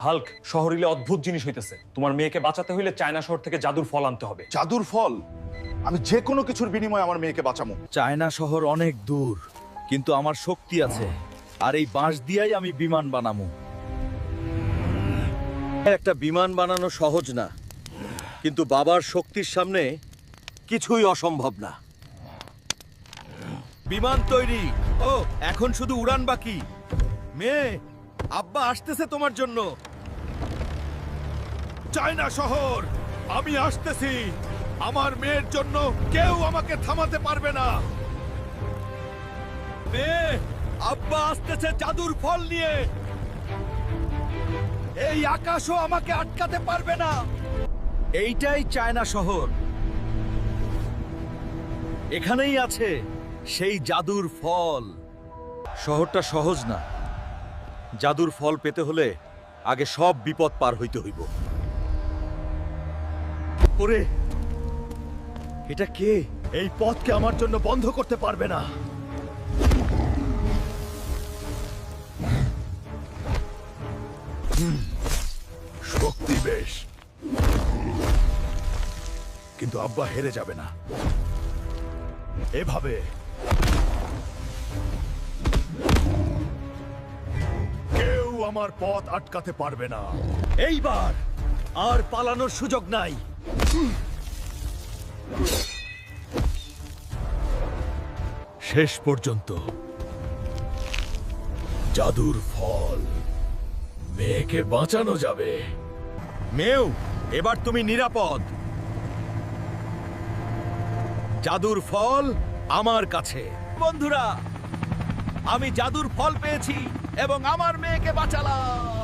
Hulk, শহরিলে অদ্ভুত জিনিস হইতেছে। তোমার মেয়েকে বাঁচাতে হইলে চায়না শহর থেকে জাদুর ফল আনতে হবে। জাদুর ফল? আমি যে কোনো কিছুর বিনিময়ে আমার মেয়েকে বাঁচামু। চায়না শহর অনেক দূর, কিন্তু আমার শক্তি আছে, আর এই বাঁশ দিয়েই আমি বিমান বানামু। একটা বিমান বানানো সহজ না, কিন্তু বাবার শক্তির সামনে কিছুই অসম্ভব না। বিমান তৈরি। ও, এখন শুধু উড়ান বাকি। মেয়ে, আব্বা আসতেছে তোমার জন্য। চায়না শহর, আমি আসতেছি। আমার মেয়ের জন্য কেউ আমাকে থামাতে পারবে না। মেয়ে, আব্বা আসতেছে জাদুর ফল নিয়ে। এই আকাশও আমাকে আটকাতে পারবে না। এইটাই চায়না শহর। এখানেই আছে সেই জাদুর ফল। শহরটা সহজ না। জাদুর ফল পেতে হলে আগে সব বিপদ পার হইতে হইব। ওরে, এটা কে? এই পথকে আমার জন্য বন্ধ করতে পারবে না। শক্তি বেশ, কিন্তু আব্বা হেরে যাবে না এভাবে। কেউ আমার পথ আটকাতে পারবে না। এইবার আর পালানোর সুযোগ নাই। শেষ পর্যন্ত জাদুর ফল, মেয়েকে বাঁচানো যাবে। মেউ, এবার তুমি নিরাপদ। জাদুর ফল আমার কাছে। বন্ধুরা, আমি জাদুর ফল পেয়েছি এবং আমার মেয়েকে বাঁচালাম।